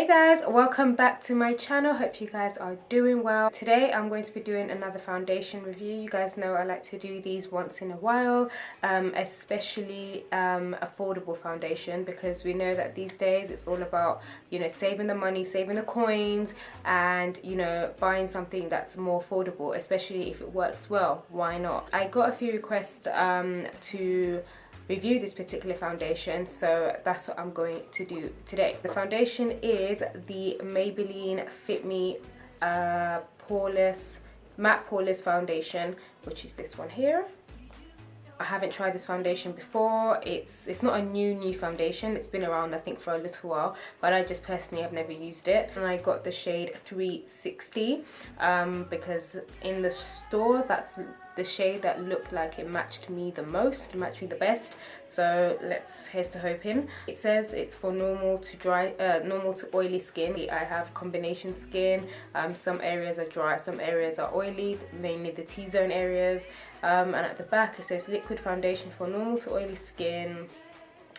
Hey guys, welcome back to my channel. Hope you guys are doing well. Today I'm going to be doing another foundation review. You guys know I like to do these once in a while, especially affordable foundation, because we know that these days it's all about, you know, saving the money, saving the coins, and, you know, buying something that's more affordable, especially if it works well. Why not? I got a few requests to review this particular foundation, so that's what I'm going to do today. The foundation is the Maybelline Fit Me Poreless Matte Poreless foundation, which is this one here. I haven't tried this foundation before. It's not a new foundation. It's been around, I think, for a little while, but I just personally have never used it. And I got the shade 360 because in the store that's the shade that looked like it matched me the most, matched me the best. So here's to hoping. It says it's for normal to oily skin. I have combination skin. Some areas are dry, some areas are oily, mainly the T-zone areas. And at the back it says liquid foundation for normal to oily skin,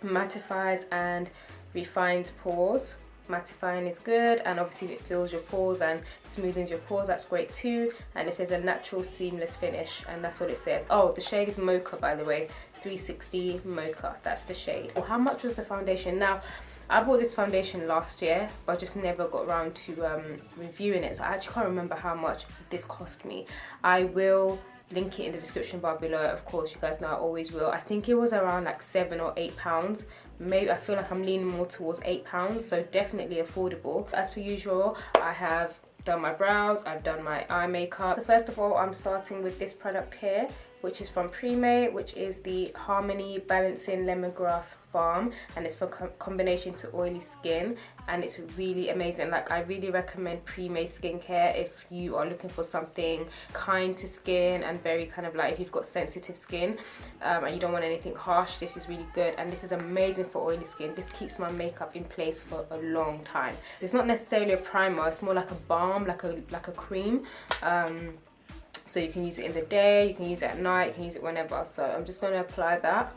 mattifies and refines pores. Mattifying is good, and obviously if it fills your pores and smoothens your pores, that's great too. And it says a natural seamless finish, and that's what it says. Oh, the shade is Mocha, by the way. 360 Mocha, that's the shade. Well, how much was the foundation? Now, I bought this foundation last year, but I just never got around to reviewing it, so I actually can't remember how much this cost me. I will link it in the description bar below, of course. You guys know I always will. I think it was around like £7 or £8. Maybe I feel like I'm leaning more towards £8, so definitely affordable. As per usual, I have done my brows, I've done my eye makeup. So first of all, I'm starting with this product here, which is from Premay, which is the Harmony Balancing Lemongrass Balm, and it's for combination to oily skin, and it's really amazing. Like, I really recommend Premay skincare if you are looking for something kind to skin and very kind of like if you've got sensitive skin and you don't want anything harsh. This is really good, and this is amazing for oily skin. This keeps my makeup in place for a long time. It's not necessarily a primer, it's more like a balm, like a cream. So you can use it in the day, you can use it at night, you can use it whenever. So I'm just going to apply that.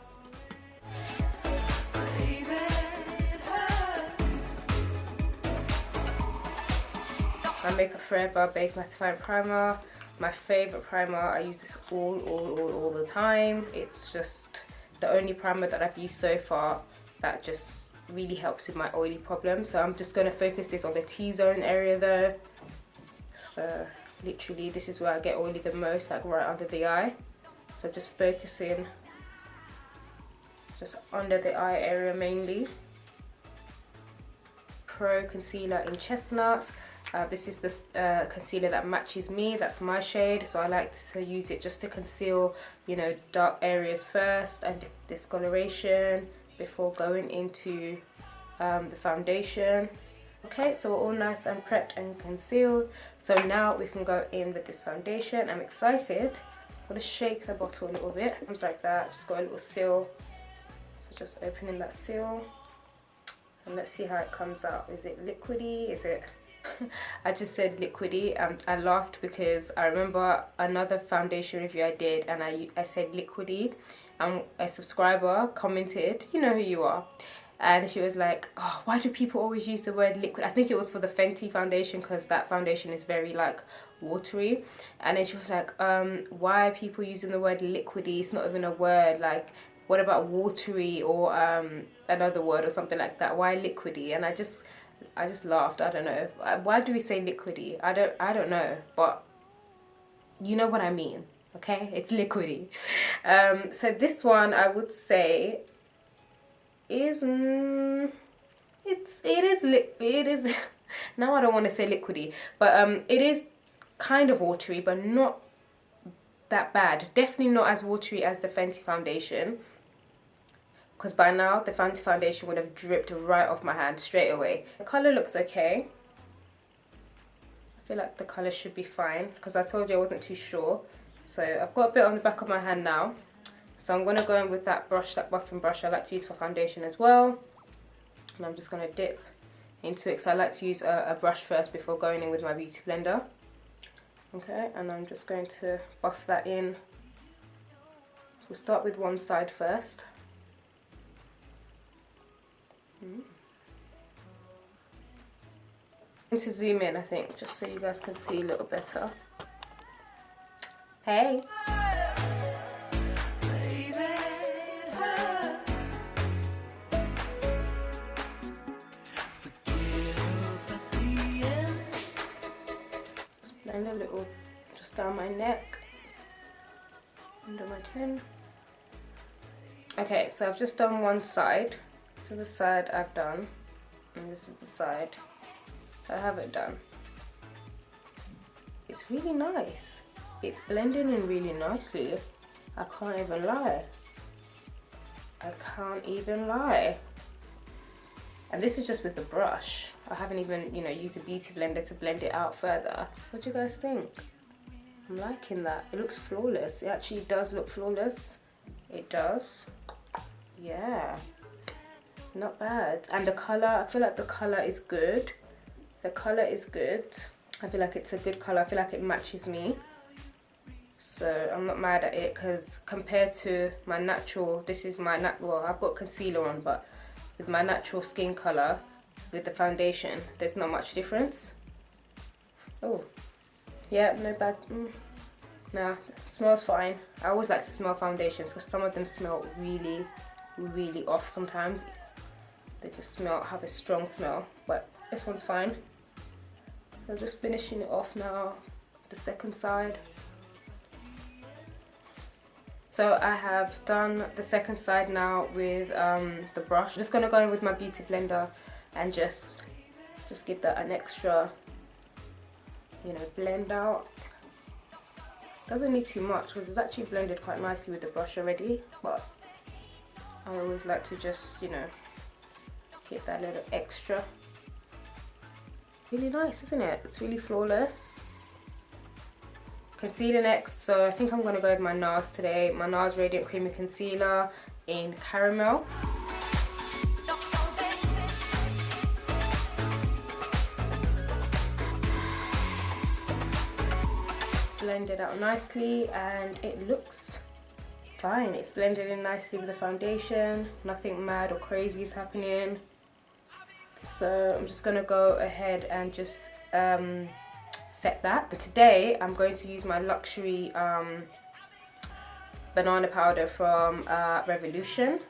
My Makeup Forever Base Mattifying Primer. My favourite primer. I use this all the time. It's just the only primer that I've used so far that just really helps with my oily problem. So I'm just going to focus this on the T-zone area though. Literally, this is where I get oily the most, like right under the eye. So just focusing just under the eye area mainly. Pro Concealer in Chestnut. This is the concealer that matches me, that's my shade, so I like to use it just to conceal, you know, dark areas first and discoloration before going into the foundation. Okay, so we're all nice and prepped and concealed. So now we can go in with this foundation. I'm excited. I'm gonna shake the bottle a little bit. Comes like that. Just got a little seal. So just opening that seal. And let's see how it comes out. Is it liquidy? Is it... I just said liquidy. I laughed because I remember another foundation review I did and I said liquidy. And a subscriber commented, you know who you are. And she was like, oh, why do people always use the word liquid? I think it was for the Fenty foundation, because that foundation is very like watery. And then she was like, why are people using the word liquidy? It's not even a word. Like, what about watery or another word or something like that? Why liquidy? And I just laughed. I don't know. Why do we say liquidy? I don't know, but you know what I mean, okay? It's liquidy. So this one I would say is it is now I don't want to say liquidy, but it is kind of watery, but not that bad. Definitely not as watery as the Fenty foundation, because by now the Fenty foundation would have dripped right off my hand straight away. The color looks okay. I feel like the color should be fine, because I told you I wasn't too sure. So I've got a bit on the back of my hand now. So I'm going to go in with that brush, that buffing brush I like to use for foundation as well. And I'm just going to dip into it, because I like to use a brush first before going in with my beauty blender. Okay, and I'm just going to buff that in. We'll start with one side first. I'm going to zoom in, I think, just so you guys can see a little better. Hey. Just blend a little just down my neck, under my chin. Okay, so I've just done one side. This is the side I've done, and this is the side I haven't done. It's really nice. It's blending in really nicely. I can't even lie. I can't even lie. And this is just with the brush. I haven't even, you know, used a beauty blender to blend it out further. What do you guys think? I'm liking that. It looks flawless. It actually does look flawless. It does. Yeah. Not bad. And the color, I feel like the color is good. The color is good. I feel like it's a good color. I feel like it matches me. So I'm not mad at it, because compared to my natural, this is my well, I've got concealer on, but with my natural skin color, with the foundation, there's not much difference. Oh, yeah, no bad. Nah, smells fine. I always like to smell foundations because some of them smell really, really off sometimes. They just have a strong smell, but this one's fine. I'm just finishing it off now, the second side. So I have done the second side now with the brush. I'm just gonna go in with my beauty blender and just give that an extra, you know, blend out. Doesn't need too much because it's actually blended quite nicely with the brush already, but I always like to just, you know, get that little extra. Really nice, isn't it? It's really flawless. Concealer next, so I think I'm going to go with my Nars today. My Nars Radiant Creamy Concealer in Caramel. Blend it out nicely and it looks fine. It's blended in nicely with the foundation. Nothing mad or crazy is happening. So I'm just going to go ahead and just set that. Today I'm going to use my luxury banana powder from Revolution,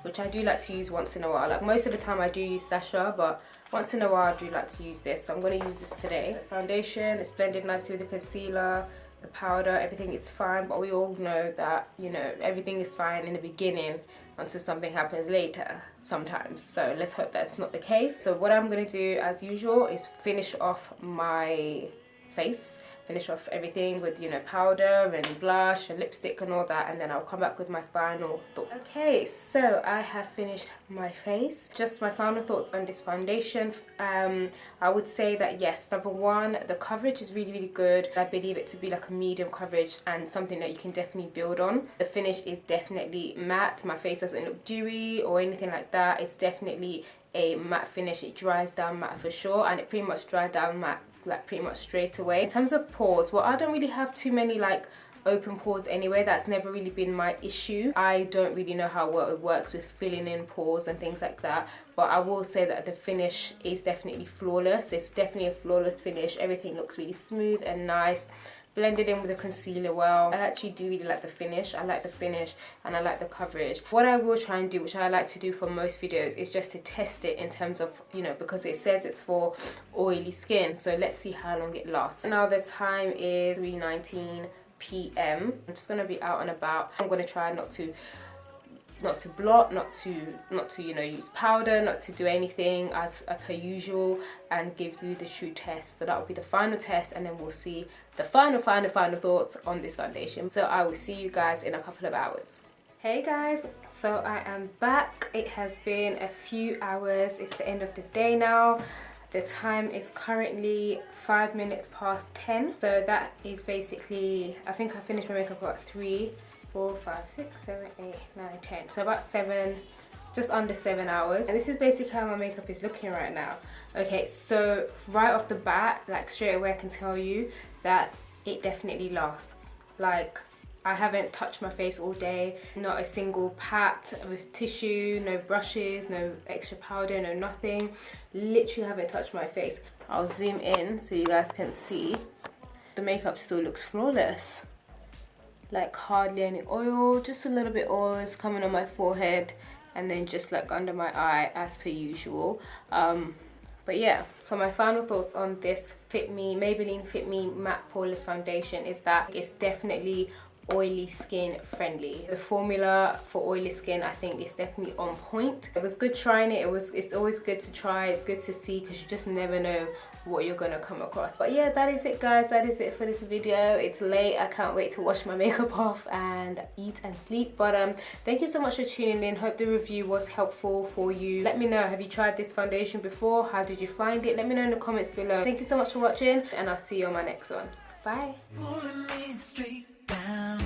which I do like to use once in a while. Like most of the time I do use Sasha, but once in a while I do like to use this. So I'm going to use this today. The foundation is blended nicely with the concealer, the powder, everything is fine, but we all know that, you know, everything is fine in the beginning until something happens later sometimes. So let's hope that's not the case. So what I'm going to do as usual is finish off my face, finish off everything with, you know, powder and blush and lipstick and all that, and then I'll come back with my final thoughts. Okay, so I have finished my face. Just my final thoughts on this foundation. I would say that yes, number one, the coverage is really, really good. I believe it to be like a medium coverage and something that you can definitely build on. The finish is definitely matte. My face doesn't look dewy or anything like that. It's definitely a matte finish. It dries down matte for sure, and it pretty much dried down matte like pretty much straight away. In terms of pores, well, I don't really have too many like open pores anyway. That's never really been my issue. I don't really know how well it works with filling in pores and things like that, but I will say that the finish is definitely flawless. It's definitely a flawless finish. Everything looks really smooth and nice, blended in with the concealer well. I actually do really like the finish. I like the finish and I like the coverage. What I will try and do, which I like to do for most videos, is just to test it in terms of, you know, because it says it's for oily skin. So let's see how long it lasts. Now the time is 3:19 p.m. I'm just gonna be out and about. I'm gonna try not to blot, not to you know, use powder, not to do anything as per usual, and give you the true test. So that will be the final test, and then we'll see the final thoughts on this foundation. So I will see you guys in a couple of hours. Hey guys, so I am back. It has been a few hours. It's the end of the day now. The time is currently 5 minutes past 10. So that is basically, I think I finished my makeup about 3, 4, 5, 6, 7, 8, 9, 10. So about 7, just under 7 hours. And this is basically how my makeup is looking right now. Okay, so right off the bat, like straight away I can tell you that it definitely lasts. Like, I haven't touched my face all day, not a single pat with tissue, no brushes, no extra powder, no nothing. Literally haven't touched my face. I'll zoom in so you guys can see. The makeup still looks flawless. Like hardly any oil, just a little bit oil is coming on my forehead and then just like under my eye as per usual. But yeah, so my final thoughts on this Maybelline Fit Me Matte Poreless Foundation is that it's definitely oily skin friendly. The formula for oily skin, I think, is definitely on point. It was good trying it. It's always good to try. It's good to see because you just never know what you're gonna come across. But yeah, that is it, guys. That is it for this video. It's late. I can't wait to wash my makeup off and eat and sleep. But thank you so much for tuning in. Hope the review was helpful for you. Let me know, have you tried this foundation before? How did you find it? Let me know in the comments below. Thank you so much for watching, and I'll see you on my next one. Bye. Down.